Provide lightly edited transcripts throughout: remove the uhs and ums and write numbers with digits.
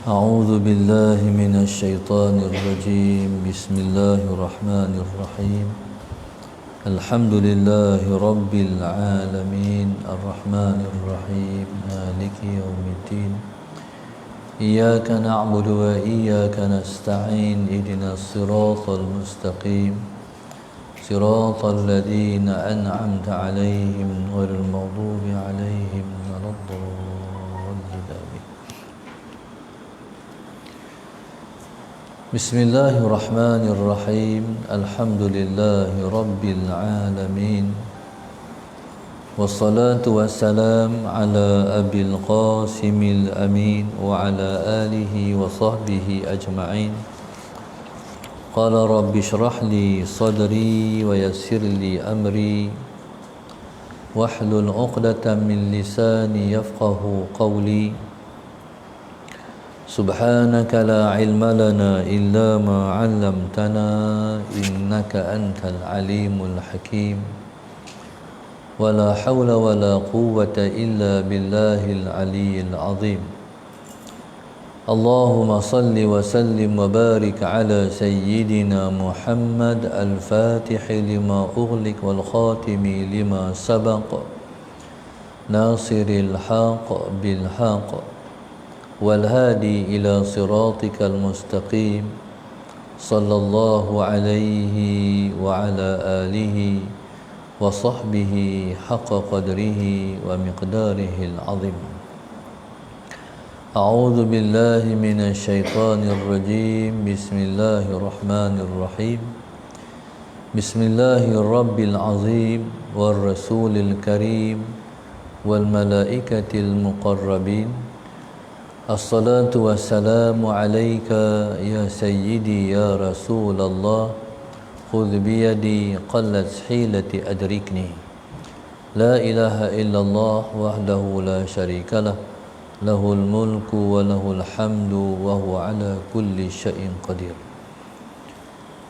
أعوذ بالله من الشيطان الرجيم. بسم الله الرحمن الرحيم. الحمد لله رب العالمين الرحمن الرحيم مالك يوم الدين. إياك نعبد وإياك نستعين. اهدنا الصراط المستقيم صراط الذين أنعمت عليهم غير المغضوب عليهم ولا الضالين. Bismillahirrahmanirrahim. Alhamdulillahi rabbil alamin. Wassalatu wassalam ala abil qasimil amin wa ala alihi wa sahbihi ajma'in. Qala rabbi shrah li sadri wa yassir li amri wahlul 'uqdatam min lisani yafqahu qawli. Subhanaka la ilma lana illa ma 'allamtana innaka antal alimul hakim. Wala hawla wala quwwata illa billahil aliyyil azim. Allahumma salli wa sallim wa barik ala sayyidina Muhammad al-Fatih lima ughliq wal khatimi lima sabaq nasiril haqq bil haqq والهادي إلى صراطك المستقيم صلى الله عليه وعلى آله وصحبه حق قدره ومقداره العظيم. أعوذ بالله من الشيطان الرجيم. بسم الله الرحمن الرحيم. بسم الله الرب العظيم والرسول الكريم والملائكة المقربين. Assalatu wassalamu alayka ya sayyidi ya Rasulullah. Khudh biyadi qallat hilati adrikni. La ilaha illallah wahdahu la syarikalah. Lahul mulku wa lahul hamdu wa huwa ala kulli syai'in qadir.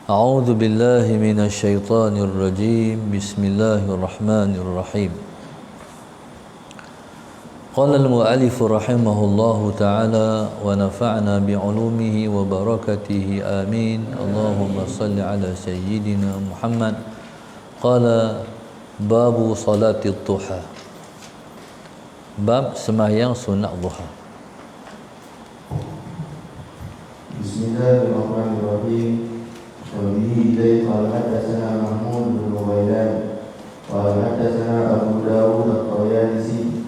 A'udzu billahi minasy syaithanir rajim. Bismillahirrahmanirrahim. Qala al-mu'allif rahimahullahu ta'ala wa nafa'na bi'ulumihi wa barakatihi amin. Allahumma salli ala sayyidina Muhammad. Qala babu salati duha. Bab sembahyang sunat duha. Bismillahirrahmanirrahim. Wa bihi ilaihi qala hadatsana Mahmud bin Ghailan qala hadatsana Abu Dawud at-Tayalisi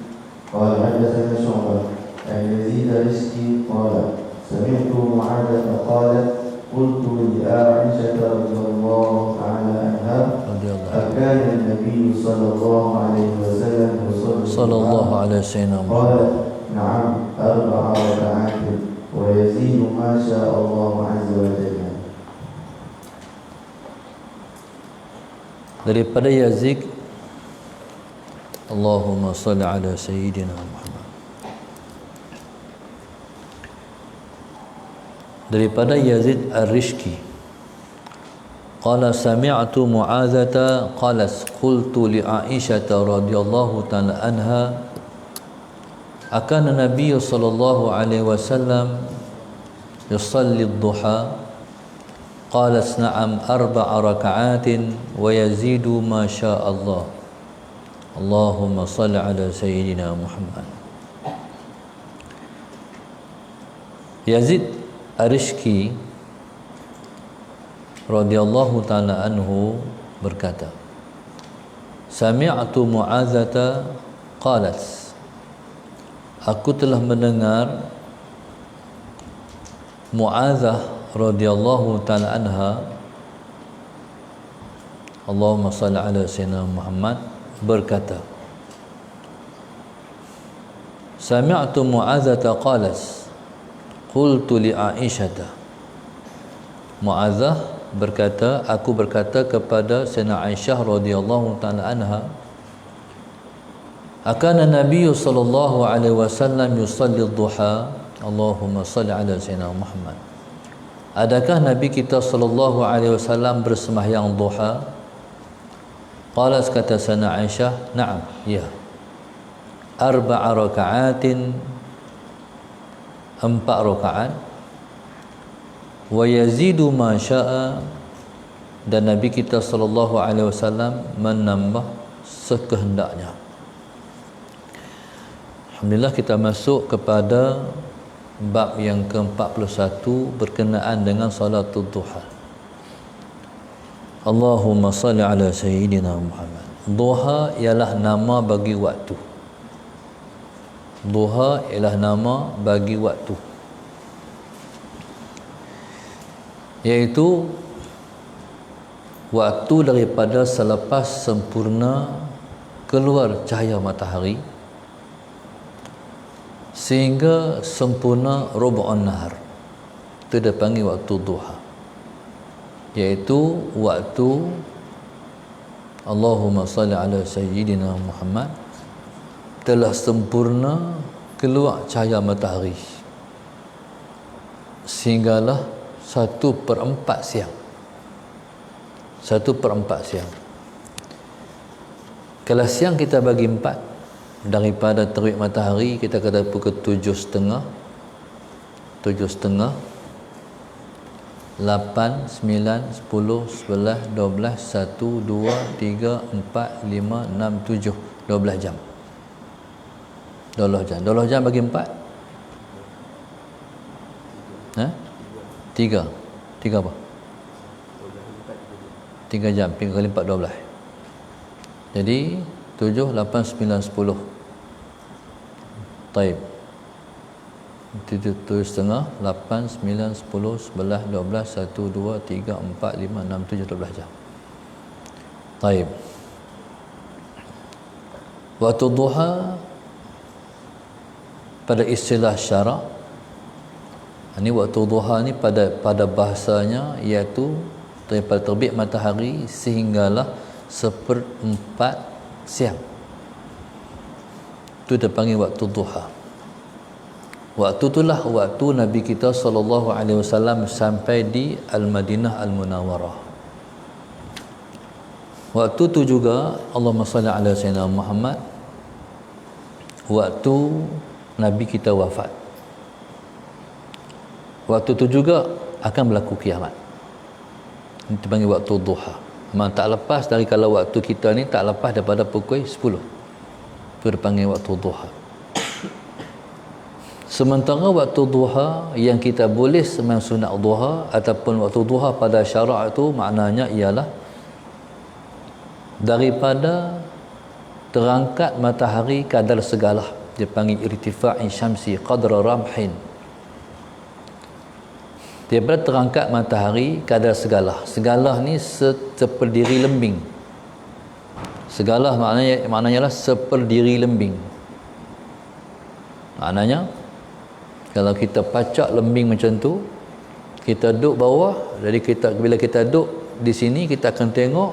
قال حدثنا شعبة عن يزيد الرشدي قال سمعت معاذة قالت قلت لعائشة رضي الله تعالى عنها أكان النبي صلى الله عليه وسلم صلى الله عليه وسلم قالت نعم 4 ركعات ويزيد ما شاء الله عز وجل. Daripada Yazid, Allahumma salli ala sayyidina Muhammad. Daripada Yazid Ar-Rishki, qala sami'tu Mu'adzata qalat qultu li Aisyah radhiyallahu ta'ala anha akana Nabiy sallallahu alaihi wasallam yusalli ad-duha qalat na'am 4 raka'atin wa yazidu ma syaa Allah. Allahumma salli ala sayyidina Muhammad. Yazid Ar-Rishki radhiyallahu ta'ala anhu berkata, sami'tu Mu'adzata qalat, aku telah mendengar Mu'adzah radhiyallahu ta'ala anha, Allahumma salli ala sayyidina Muhammad, berkata, sami'tu Mu'adzata qalat qultu li Aisyah. Mu'adzah berkata, aku berkata kepada Sayyidina Aisyah radhiyallahu ta'ala anha, akana Nabi sallallahu alaihi wasallam yusalli ad-duha. Allahumma salli ala sayyidina Muhammad. Adakah Nabi kita sallallahu alaihi wasallam bersembahyang duha? Qalat, kata Sayyidina Aisyah, na'am, ya. 4 raka'atin 4 rakaat, wa yazidu ma syaa, dan Nabi kita sallallahu alaihi wasallam menambah sekehendaknya. Alhamdulillah, kita masuk kepada bab yang ke-41 berkenaan dengan salatul duha. Allahumma salli ala sayyidina Muhammad. Duha ialah nama bagi waktu. Duha ialah nama bagi waktu, iaitu waktu daripada selepas sempurna keluar cahaya matahari sehingga sempurna rubu'un nahar. Itu dipanggil waktu duha, iaitu waktu Allahumma salli ala sayyidina Muhammad telah sempurna keluar cahaya matahari sehinggalah 1/4 siang. 1/4 siang. Kalau siang kita bagi 4, daripada terbit matahari kita kata pukul 7.30, 7.30, 8, 9, 10, 11, 12, 1, 2, 3, 4, 5, 6, 7, 12 jam. 12 jam. 12 jam bagi 4. 3. 3 apa? 3 jam. 3 kali 4, 12. Jadi 7, 8, 9, 10. Taib. 7.30, 8, 9, 10, 11, 12, 1, 2, 3, 4, 5, 6, 7, 12 jam. Taib. Waktu duha pada istilah syarak, ini waktu duha ni pada bahasanya iaitu daripada terbit matahari sehinggalah 1/4 siang. Itu dipanggil waktu duha. Waktu itulah waktu Nabi kita sallallahu alaihi wasallam sampai di Al-Madinah Al-Munawwarah. Waktu itu juga Allahumma salli ala sayyidina Muhammad, waktu Nabi kita wafat. Waktu itu juga akan berlaku kiamat. Ini dipanggil waktu duha. Memang tak lepas dari kalau waktu kita ni tak lepas daripada pukul 10. Itu dipanggil waktu duha. Sementara waktu duha yang kita boleh sembahyang sunat duha ataupun waktu duha pada syarak itu maknanya ialah daripada terangkat matahari kadar segalah, dia panggil irtifa'in syamsi qadra ramhin. Daripada terangkat matahari kadar segalah. Segalah ni seperdiri lembing. Segalah maknanya lah seperdiri lembing. Maknanya kalau kita pacak lembing macam tu, kita duduk bawah, jadi bila kita duduk di sini kita akan tengok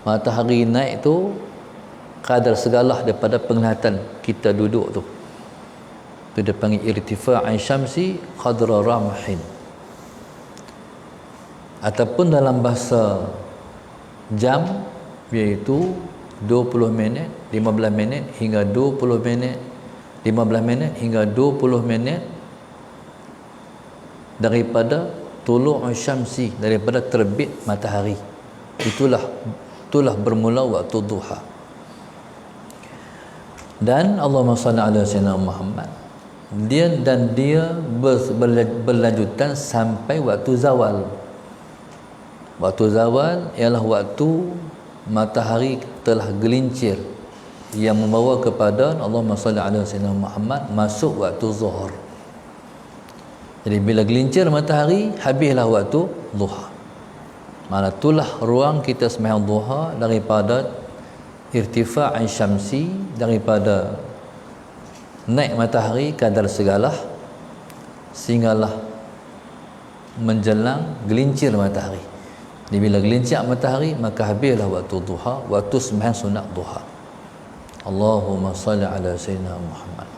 matahari naik tu kadar segalah daripada penglihatan kita duduk tu. Itu dia panggil irtifa'an syamsi qadra ramhin. Ataupun dalam bahasa jam, iaitu 20 minit, 15 minit hingga 20 minit, 15 minit hingga 20 minit daripada tulu'u syamsi, daripada terbit matahari. Itulah bermula waktu duha. Dan Allahumma salli ala sayyidina Muhammad, dia berlanjutan sampai waktu zawal. Waktu zawal ialah waktu matahari telah gelincir, yang membawa kepada Allahumma salli ala sayyidina Muhammad masuk waktu zuhur. Jadi bila gelincir matahari, habislah waktu duha. Mana itulah ruang kita sembahyang duha daripada irtifa'an syamsi, daripada naik matahari kadar segalah sehinggalah menjelang gelincir matahari. Jadi bila gelincir matahari maka habislah waktu duha, waktu sembahyang sunat duha. Allahumma salli ala sayyidina Muhammad.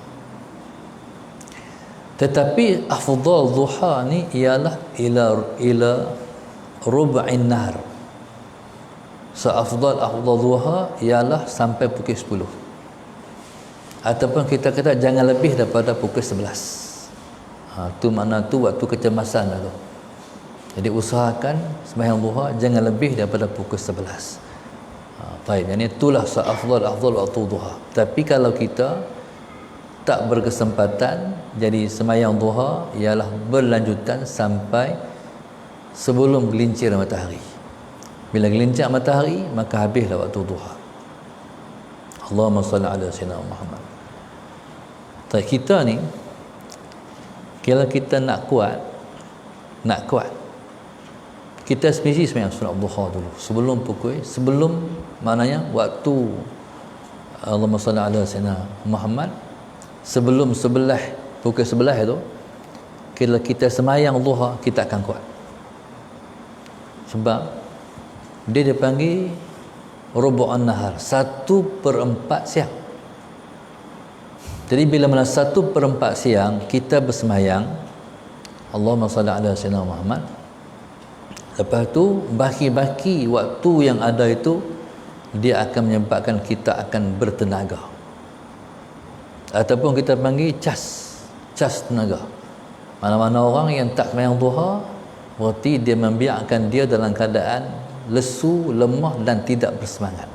Tetapi afdal duha ni ialah ila rub'in nahar. Afdal duha ialah sampai pukul 10. Ataupun kita kata jangan lebih daripada pukul 11. Tu makna tu waktu kecemasan lah tu. Jadi usahakan sembahyang duha jangan lebih daripada pukul 11. Baik, yang itulah afdal waktu duha. Tapi kalau kita tak berkesempatan, jadi sembahyang duha ialah berlanjutan sampai sebelum gelincir matahari. Bila gelincir matahari, maka habislah waktu duha. Allahumma salli ala sayyidina Muhammad. Tak, kita ni kalau kita nak kuat, kita mesti sembahyang sunat duha dulu sebelum maknanya waktu Allahumma salli ala sayyidina Muhammad, sebelum pukul 11 itu kalau kita sembahyang duha kita akan kuat. Sebab dia dipanggil rubu'an nahar, 1/4 siang. Jadi bila mana 1/4 siang kita bersembahyang Allahumma salli ala sayyidina Muhammad, lepas tu baki-baki waktu yang ada itu dia akan menyebabkan kita akan bertenaga, ataupun kita panggil cas tenaga. Mana-mana orang yang tak sembahyang duha berarti dia membiarkan dia dalam keadaan lesu, lemah dan tidak bersemangat.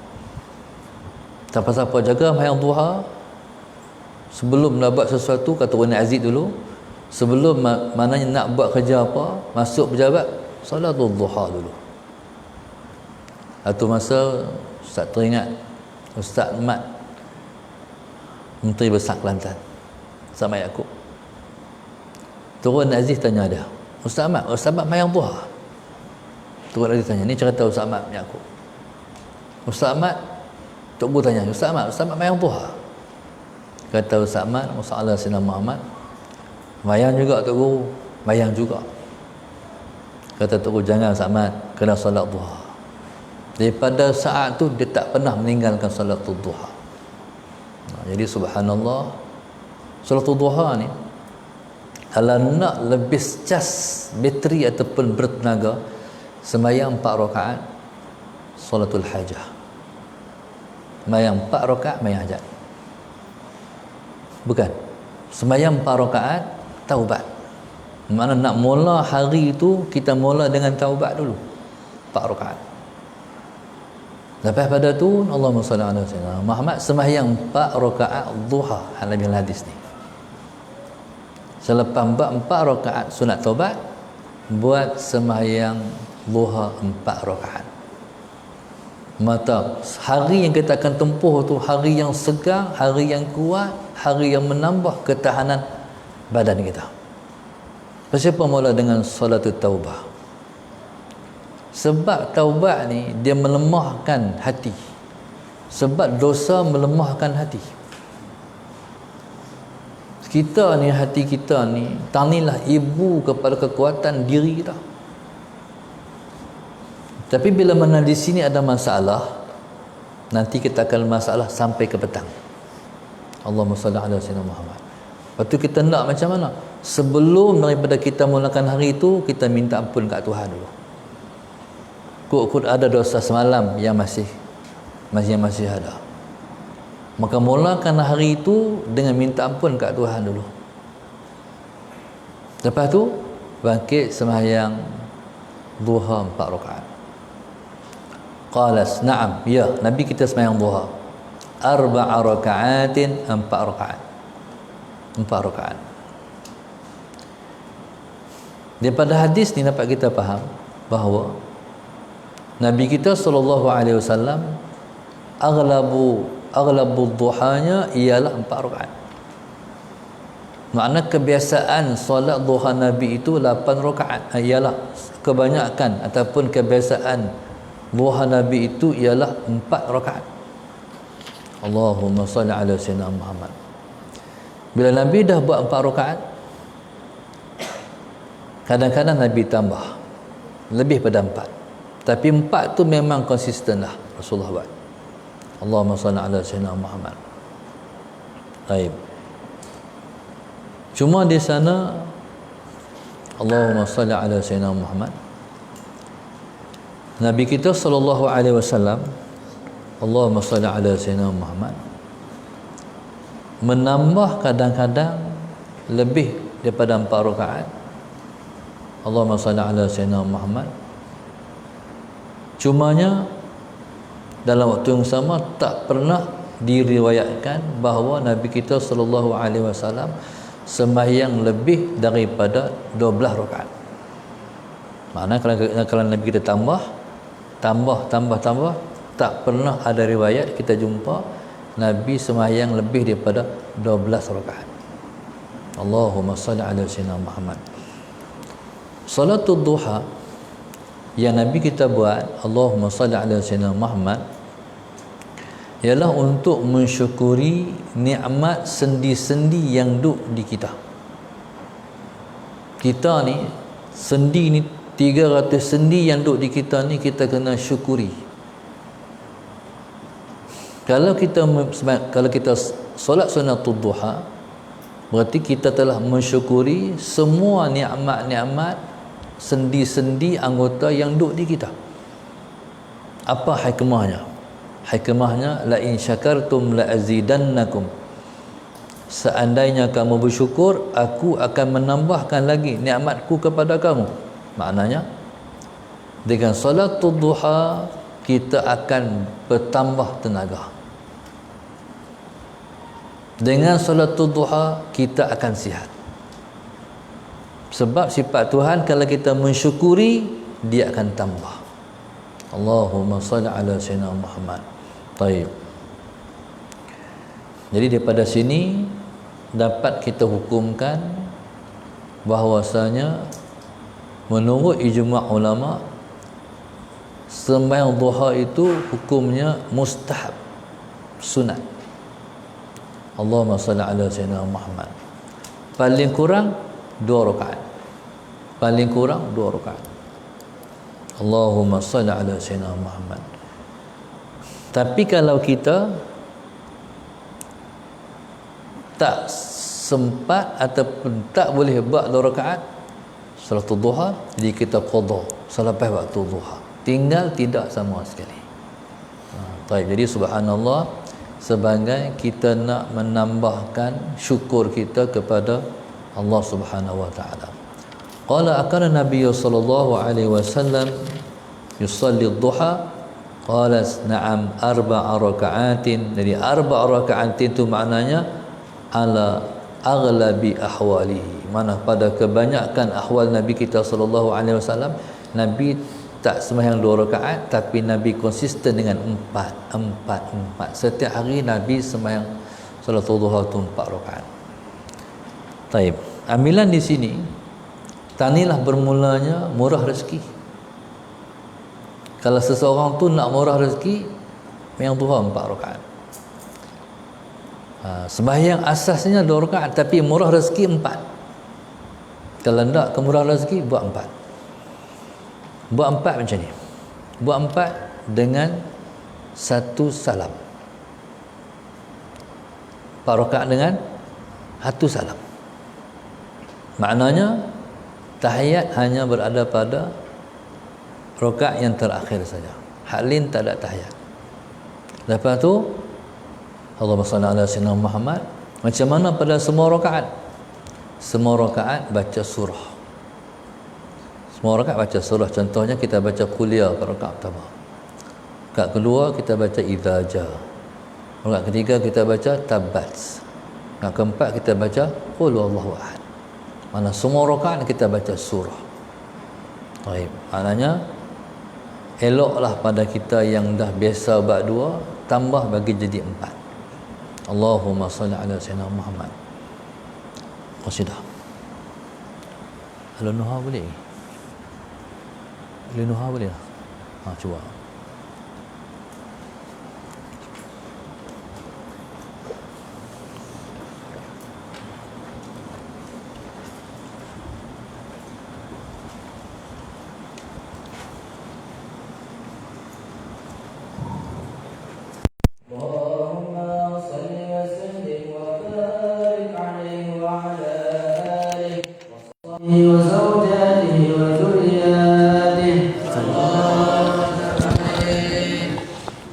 Siapa-siapa jaga sembahyang duha, sebelum nak buat sesuatu, kata Ibn Aziz dulu, sebelum maknanya nak buat kerja apa, masuk pejabat, salatul duha dulu. Satu masa Ustaz teringat Ustaz Mat, Menteri Besar Kelantan, sama Yaakob, Turun Aziz tanya dia, Ustaz Mat sembahyang duha? Turun Aziz tanya, ni cerita Ustaz Mat Yaakob. Ustaz Mat, Tok Guru tanya, Ustaz Mat sembahyang duha? Kata Ustaz Mat, Musa Sayyidina Muhammad, mayang juga Tok Guru, mayang juga. Kata Tok Guru, jangan Ustaz Mat, kena solat duha. Daripada saat tu dia tak pernah meninggalkan solat duha. Jadi subhanallah, solat duha ni kalau nak lebih cas bateri ataupun bertenaga, sembahyang 4 rakaat solatul hajah, sembahyang 4 rakaat sembahyang hajat. Bukan sembahyang 4 rakaat taubat. Mana nak mula hari itu kita mula dengan taubat dulu, 4 rakaat. Lepas pada tu Allahumma salli ala sayyidina Muhammad, sembahyang 4 rakaat duha. Dalam hadis ni, selepas 4 rakaat sunat taubat, buat sembahyang duha 4 rakaat. Maka hari yang kita akan tempuh tu hari yang segar, hari yang kuat, hari yang menambah ketahanan badan kita. Kenapa mula dengan salatul taubah? Sebab taubat ni dia melemahkan hati. Sebab dosa melemahkan hati. Kita ni, hati kita ni, tanilah ibu kepada kekuatan diri kita. Tapi bila mana di sini ada masalah, nanti kita akan masalah sampai ke petang. Allahumma salli ala sayyidina Muhammad. Lepas tu kita nak macam mana? Sebelum daripada kita mulakan hari itu, kita minta ampun kat Tuhan dulu. Kut ada dosa semalam yang masih ada. Maka mulakan hari itu dengan minta ampun kat Tuhan dulu. Lepas tu bangkit sembahyang duha 4 rakaat. Qalas, na'am, ya, Nabi kita sembahyang duha 4 rakaatin, 4 rakaat. 4 rakaat. Daripada hadis ni dapat kita faham bahawa Nabi kita SAW aghlabu duhanya ialah 4 rakaat. Makna kebiasaan solat duha Nabi itu 8 rakaat. Ialah kebanyakan ataupun kebiasaan duha Nabi itu ialah 4 rakaat. Allahumma salli ala sayyidina Muhammad. Bila Nabi dah buat 4 rakaat, kadang-kadang Nabi tambah lebih pada 4. Tapi 4 tu memang konsisten lah Rasulullah buat. Allahumma salli ala sayyidina Muhammad. Baik. Cuma di sana Allahumma salli ala sayyidina Muhammad, Nabi kita sallallahu alaihi wasallam, Allahumma salli ala sayyidina Muhammad, menambah kadang-kadang lebih daripada 4 rakaat. Allahumma salli ala sayyidina Muhammad. Cumanya dalam waktu yang sama tak pernah diriwayatkan bahawa Nabi kita sallallahu alaihi wasallam sembahyang lebih daripada 12 rakaat. Maknanya kalau Nabi kita tambah, tak pernah ada riwayat kita jumpa Nabi sembahyang lebih daripada 12 rakaat. Allahumma salli ala sayyidina Muhammad. Salatul duha yang Nabi kita buat, Allahumma salli ala sayyidina Muhammad, ialah untuk mensyukuri nikmat sendi-sendi yang duk di kita. Kita ni, sendi ni 300 sendi yang duk di kita ni, kita kena syukuri. Kalau kita solat sunnatul duha, berarti kita telah mensyukuri semua nikmat-nikmat sendi-sendi anggota yang duk di kita. Apa hikmahnya? Hikmahnya, la in syakartum la azidannakum. Seandainya kamu bersyukur, aku akan menambahkan lagi nikmatku kepada kamu. Maknanya, dengan salatul duha kita akan bertambah tenaga. Dengan salatul duha kita akan sihat. Sebab sifat Tuhan, kalau kita mensyukuri, dia akan tambah. Allahumma salli ala sayyidina Muhammad. Baik. Jadi daripada sini dapat kita hukumkan bahawasanya menurut ijma' ulama, sembahyang duha itu hukumnya mustahab, sunat. Allahumma salli ala sayyidina Muhammad. Paling kurang 2 rakaat. Paling kurang 2 rakaat. Allahumma salli ala sayyidina Muhammad. Tapi kalau kita tak sempat ataupun tak boleh buat 2 rakaat salatul duha, jadi kita qada selepas waktu duha. Tinggal tidak sama sekali. Baik, jadi subhanallah, sebagai kita nak menambahkan syukur kita kepada Allah Subhanahu wa taala. Qala akana Nabi sallallahu alaihi wasallam yusalli ad-duha. Qala na'am 4 raka'atin. Jadi 4 raka'atin itu maknanya ala aghlabi ahwalihi. Mana pada kebanyakan ahwal Nabi kita sallallahu alaihi wasallam, Nabi tak sembahyang 2 rakaat, tapi Nabi konsisten dengan 4. Setiap hari Nabi sembahyang salatul duha itu 4 rakaat. Taib. Ambilan di sini, tanilah bermulanya murah rezeki. Kalau seseorang tu nak murah rezeki, yang duha 4 rakaat. Sembahyang asasnya 2 rakaat, tapi murah rezeki 4. Kalau nak kemurah rezeki, buat 4. Buat 4 macam ni. Buat 4 dengan 1 salam. 4 rakaat dengan 1 salam. Maknanya tahiyat hanya berada pada rakaat yang terakhir saja. Hak lain tak ada tahiyat. Lepas tu Allahumma salli ala sayyidina Muhammad. Macam mana pada semua rakaat? Semua rakaat baca surah. Semua rakaat baca surah. Contohnya kita baca kuliah pada rakaat pertama. Rakaat kedua kita baca idza jaa. Rakaat ketiga kita baca tabbat. Rakaat keempat kita baca qul huwallahu ahad. Mana semua rakaat kita baca surah. Baik, maknanya eloklah pada kita yang dah biasa buat 2, tambah bagi jadi 4. Allahumma salli ala sayyidina Muhammad. Qasidah. Al-Nuha boleh? Al-Nuha boleh? Cuba. وزوجاته وذرياته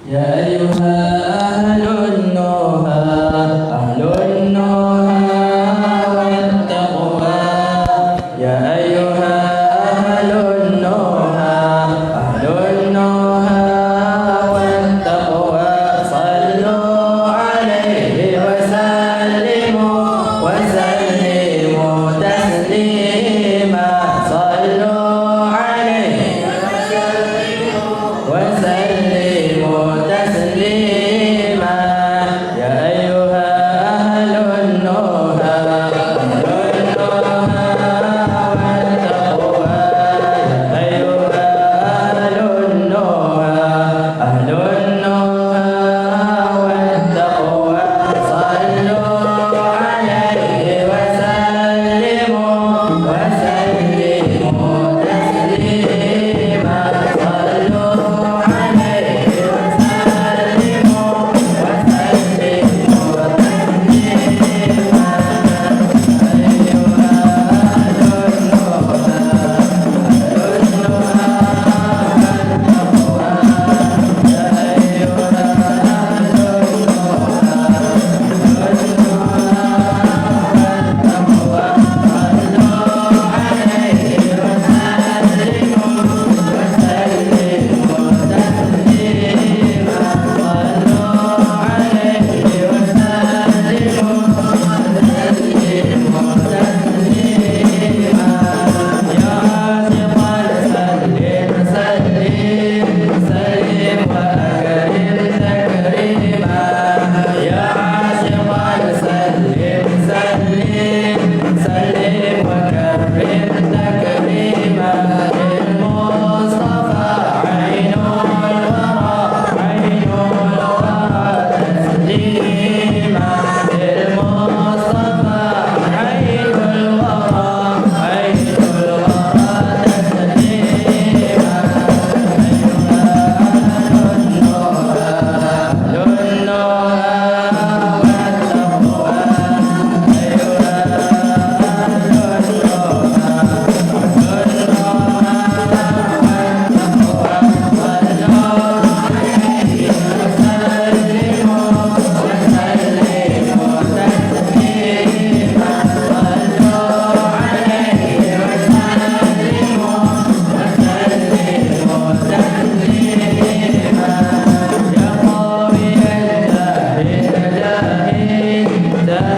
يا أيها أهل النهى والتقوى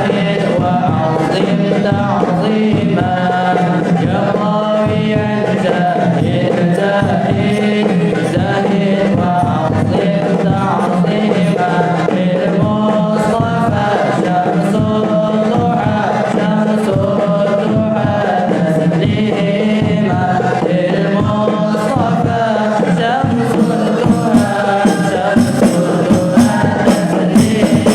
زاهد وعظم تعظيما يا قويا زاهد زاهد زاهد وعظم تعظيما للمصطفى شمس الضحى شمس الضحى تسليما للمصطفى شمس الضحى شمس الضحى تسليما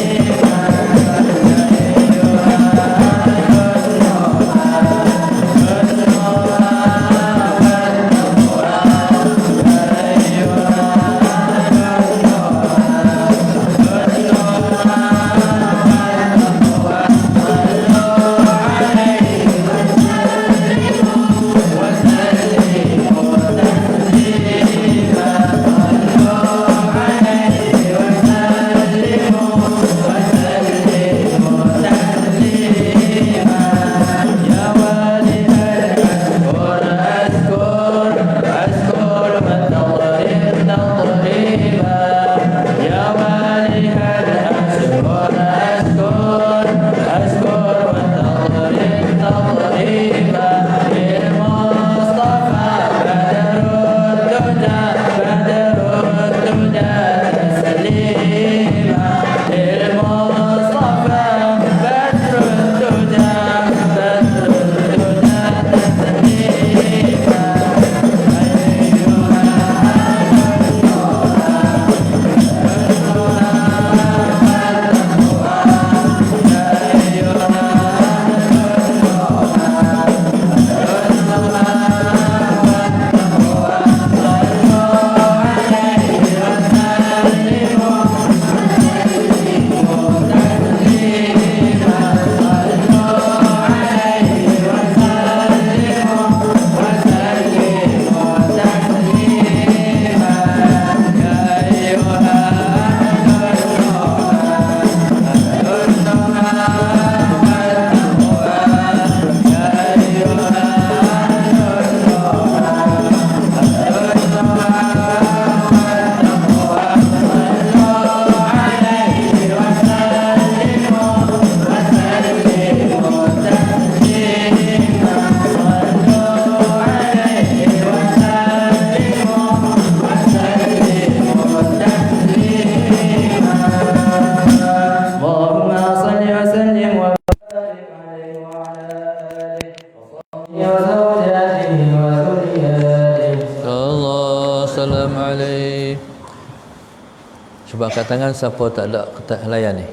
Cuba angkat tangan siapa tak ada helayan ni.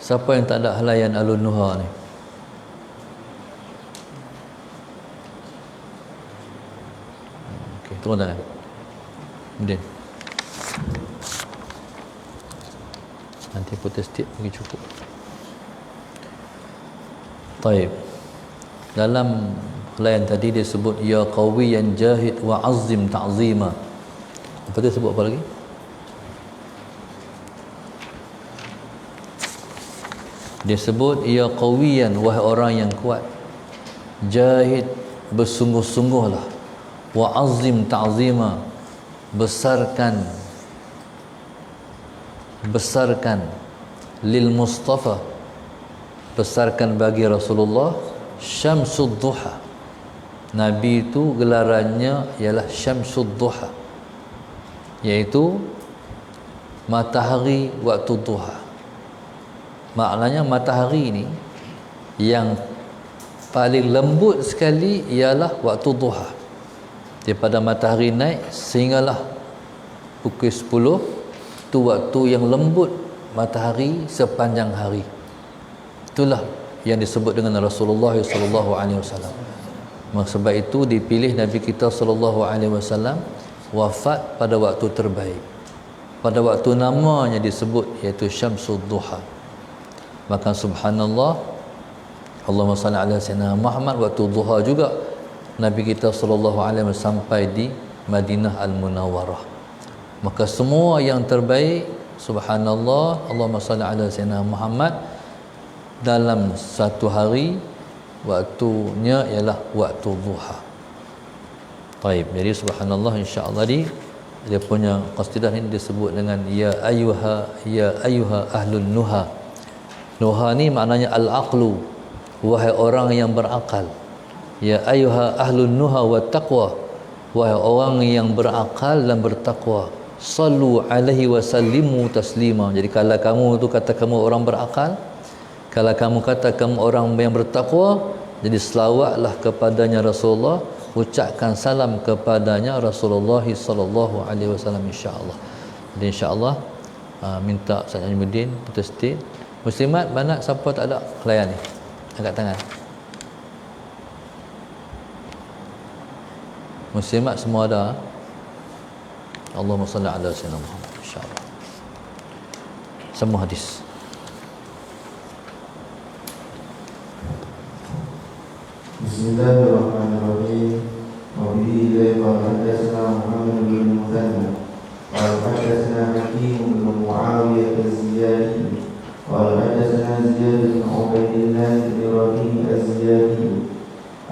Siapa yang tak ada helayan Alun-Nuha ni? Okey, turun tangan. Kemudian nanti putih sikit bagi cukup. Baik. Dalam helayan tadi dia sebut ya qawiyan jahid wa azim ta'zima. Apa dia sebut apa lagi? Dia sebut ya qawiyan, wahai orang yang kuat, jahid, bersungguh-sungguhlah, wa azim ta'zima, besarkan lil Mustafa, besarkan bagi Rasulullah, Syamsud Duha. Nabi itu gelarannya ialah Syamsud Duha, iaitu matahari waktu duha. Maknanya matahari ni yang paling lembut sekali ialah waktu duha. Daripada matahari naik sehinggalah pukul 10, itu waktu yang lembut matahari sepanjang hari. Itulah yang disebut dengan Rasulullah sallallahu alaihi wasallam. Sebab itu dipilih Nabi kita sallallahu alaihi wasallam wafat pada waktu terbaik, pada waktu namanya disebut, iaitu Syamsud Duha. Maka subhanallah, Allahumma salli ala sayyidina Muhammad, waktu duha juga Nabi kita sallallahu alaihi wasallam sampai di Madinah Al-Munawwarah. Maka semua yang terbaik, subhanallah, Allahumma salli ala sayyidina Muhammad, dalam satu hari waktunya ialah waktu duha. Baik, jadi subhanallah, insya-Allah dia punya qasidah ni disebut dengan ya ayyuha ahlun nuha. Nuha ni maknanya al-aqlu, wahai orang yang berakal. Ya ayyuha ahlun nuha wa taqwa, wahai orang yang berakal dan bertakwa. Sallu alaihi wa sallimu taslima. Jadi kalau kamu tu kata kamu orang berakal, kalau kamu kata kamu orang yang bertakwa, jadi selawatlah kepadanya Rasulullah, ucapkan salam kepadanya Rasulullah sallallahu alaihi wasallam, insya-Allah. Jadi insya-Allah minta Ustaz Najmuddin putus state. Muslimat banat siapa tak ada layan ni? Angkat tangan. Muslimat semua ada. Allahumma salli ala sayyidina Muhammad, insya-Allah. Semua hadis. Bismillahirrahmanirrahim. Wabillahi wa hadatsana Muhammad bin Muthanna wa hadatsana Hakim bin Muawiyah az-Ziyadi wa hadatsana Ziyad bin Ubaydillah bin Ibrahim az-Ziyadi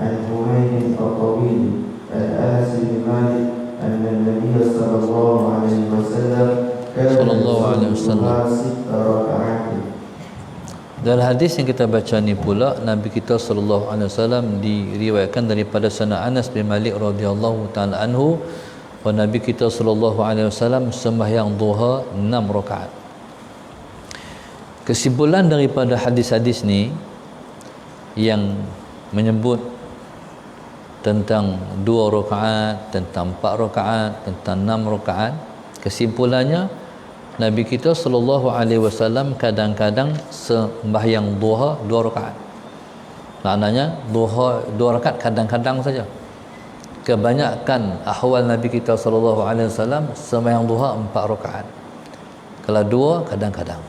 an Humayd al-Tawil al-Anas bin Malik anna an-nabiy sallallahu alaihi wasallam kana sita raka'at. Dalam hadis yang kita baca ni pula, Nabi kita sallallahu alaihi wasallam diriwayatkan daripada sahabat Anas bin Malik radhiyallahu taala anhu, bahawa Nabi kita sallallahu alaihi wasallam sembahyang duha 6 rakaat. Kesimpulan daripada hadis-hadis ni yang menyebut tentang 2 rakaat, tentang 4 rakaat, tentang 6 rakaat, kesimpulannya Nabi kita sallallahu alaihi wasallam kadang-kadang sembahyang duha 2 rakaat. Maknanya duha 2 rakaat kadang-kadang saja. Kebanyakan ahwal Nabi kita sallallahu alaihi wasallam sembahyang duha 4 rakaat. Kalau 2 kadang-kadang.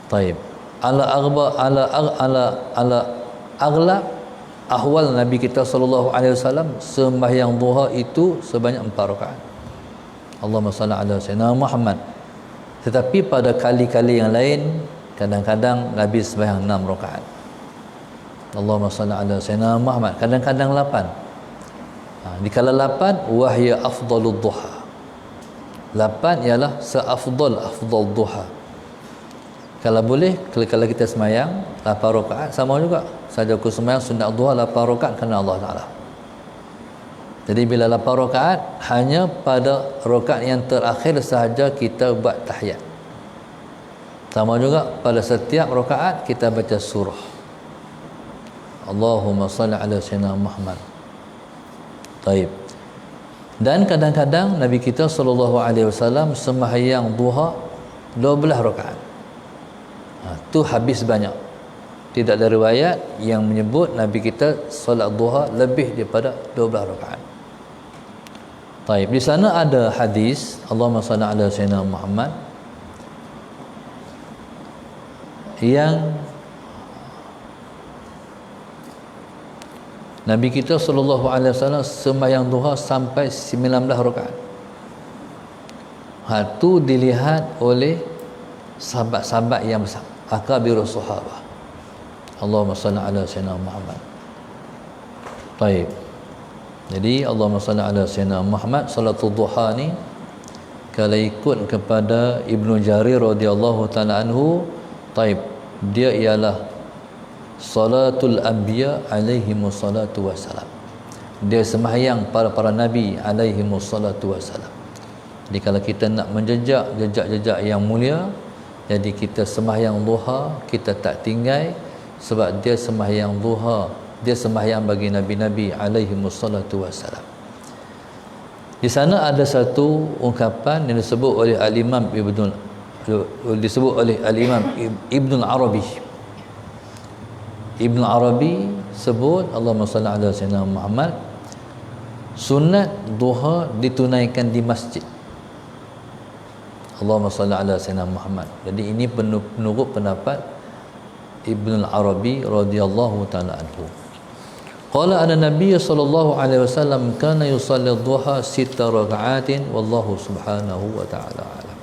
Taib. Ala aghlab ahwal Nabi kita sallallahu alaihi wasallam sembahyang duha itu sebanyak 4 rakaat. Allahumma salli ala sayyidina Muhammad. Tetapi pada kali-kali yang lain kadang-kadang Nabi sembahyang 6 rakaat. Allahumma salli ala sayyidina Muhammad. Kadang-kadang 8. Dikala 8 wahya afdalud duha. 8 ialah seafdal duha. Kalau boleh, kalau kita sembahyang 8 rakaat sama juga. Saja aku sembahyang sunat duha 8 rakaat kerana Allah Taala. Jadi bila 8 rakaat, hanya pada rakaat yang terakhir sahaja kita buat tahiyat. Sama juga pada setiap rakaat kita baca surah. Allahumma salli ala sayyidina Muhammad. Taib. Dan kadang-kadang Nabi kita sallallahu alaihi wasallam sembahyang duha 12 rakaat. Tu habis banyak. Tidak ada riwayat yang menyebut Nabi kita solat duha lebih daripada 12 rakaat. Taib. Di sana ada hadis Allahumma salli ala sayyidina Muhammad yang Nabi kita sallallahu alaihi wasallam sembahyang duha sampai 19 rakaat. Itu dilihat oleh sahabat-sahabat yang besar, akabirus sahabah. Allahumma salli ala sayyidina Muhammad. Taib. Jadi Allahumma salli ala sayyidina Muhammad, salatul duha ni kalau ikut kepada Ibnu Jarir radhiyallahu taala anhu, taib, dia ialah salatul anbiya alaihimus salatu wassalam. Dia sembahyang para nabi alaihimus salatu wassalam. Jadi kalau kita nak menjejak jejak yang mulia, jadi kita sembahyang duha, kita tak tinggal, sebab dia sembahyang duha, dia sembahyang bagi nabi-nabi alaihimus salatu wassalam. Di sana ada satu ungkapan yang disebut oleh al-Imam Ibn Arabi. Ibn Arabi sebut, Allahumma salli ala sayyidina Muhammad, sunat duha ditunaikan di masjid. Allahumma salli ala sayyidina Muhammad. Jadi ini menurut pendapat Ibn Arabi radhiyallahu taala anhu. Qala anna Nabiy sallallahu alaihi wasallam kana yusalli ad-duha 6 raka'atin wallahu subhanahu wa ta'ala alam.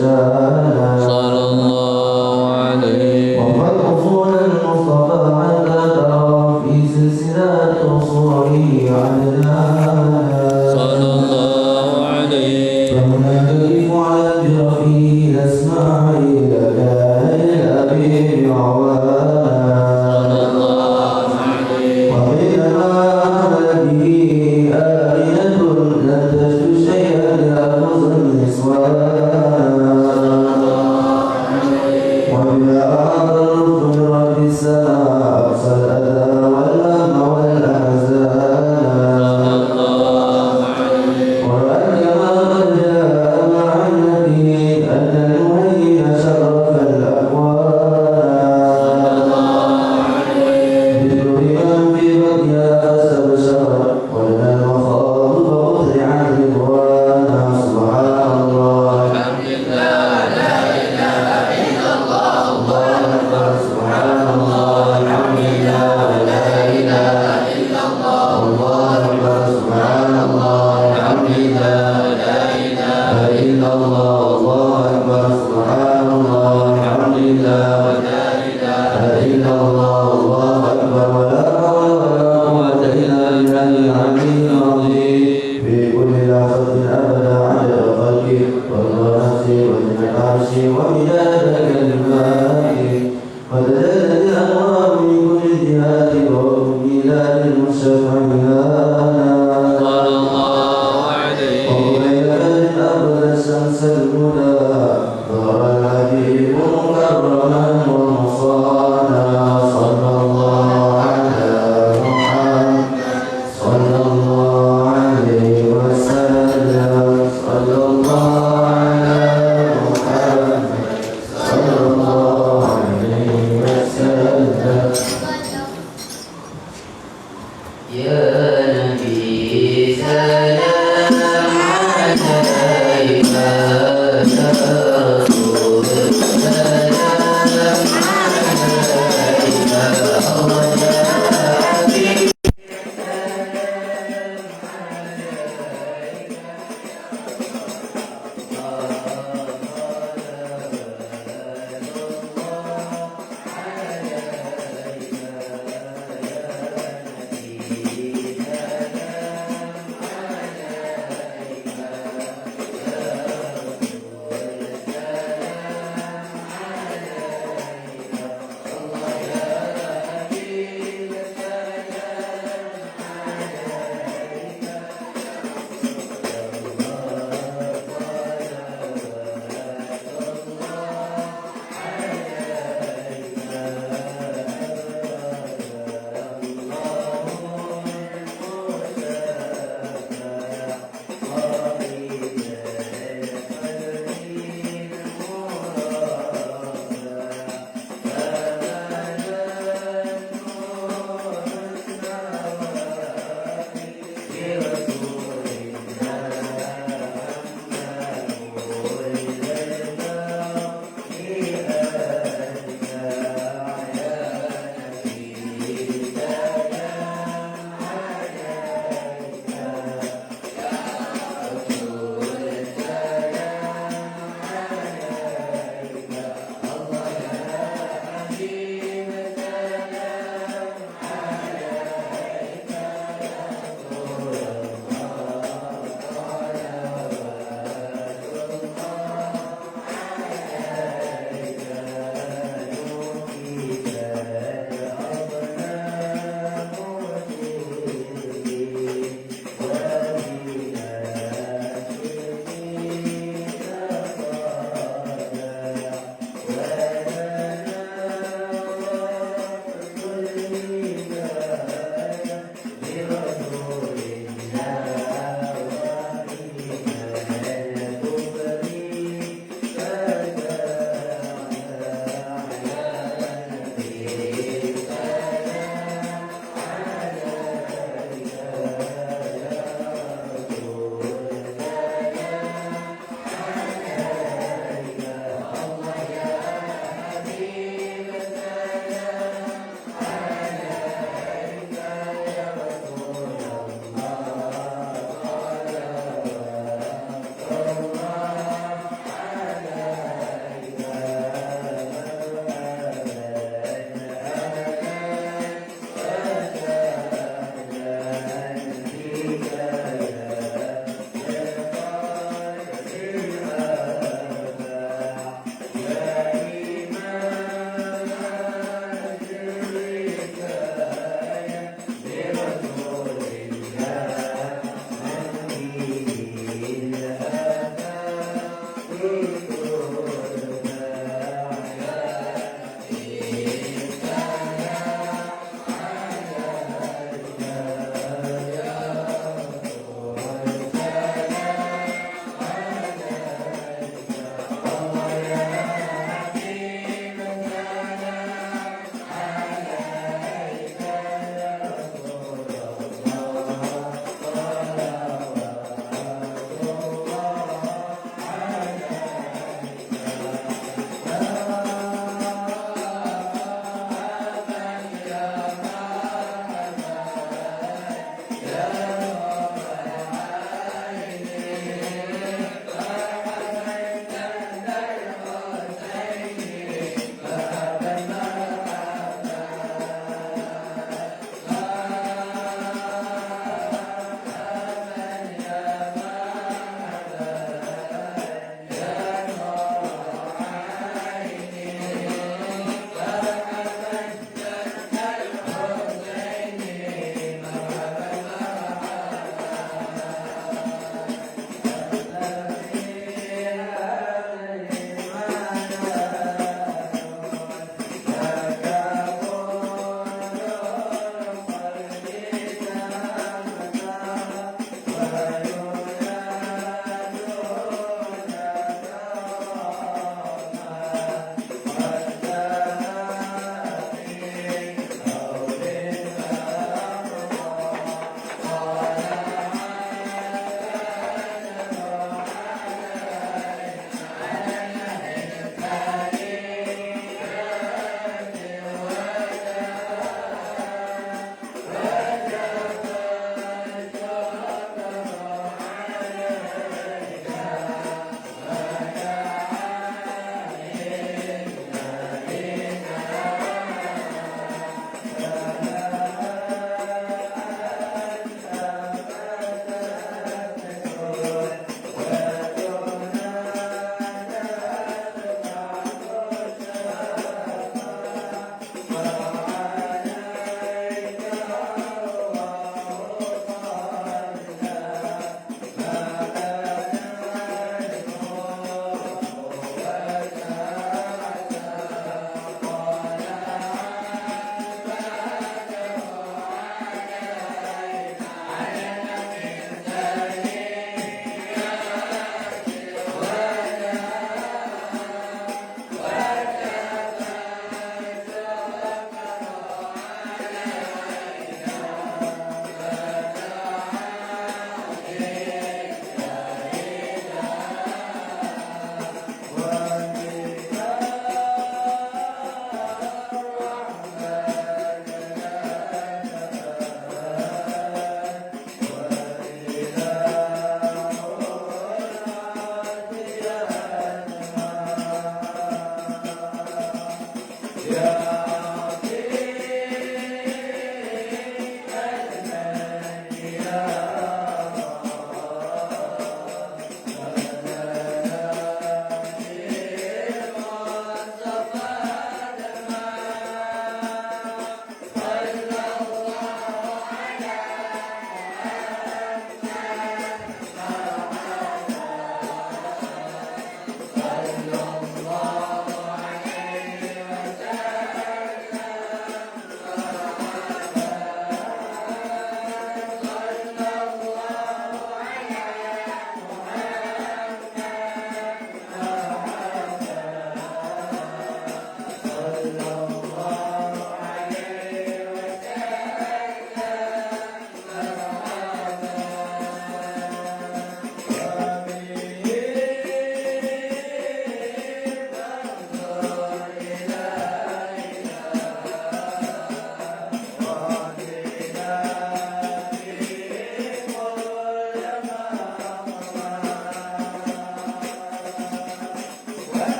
شانا صلى الله عليه وقد أصول المصطفى حتى ترى في سلسلة أصوله عدنانا صلى الله عليه فهنا تقف على جرفه إسماعيل كان الأبي عوانا وبينما عمل به آية لم تجد شيئا لأخذ النسوان وبما أعطى الرشد من رب السماء أقصى الأذى والهم والأحزان وكما قد جاء مع النبي أن المهين شرف الأكوان بذريا في بقيا فاستبشر ولنا المخاض فأطلع رضوانا سبحان الله الحمد لله لا إله إلا الله الله أكبر سبحان الله الحمد لله لا إله إلا الله الله أكبر سبحان الله الحمد لله لا إله إلا الله الله أكبر سبحان الله الحمد لله لا إله إلا الله الله أكبر ولا حول ولا قوة إلا بالله العلي العظيم في كل لحظة أبدا عدد خلقه ورضا نفسه وزنة عرشه ومداد كلماته وتجلت الأنوار من كل الجهات ومن ميلاد المشفع بها صلى الله عليه وقبيل بدر أبرز شمس الهدى ظهر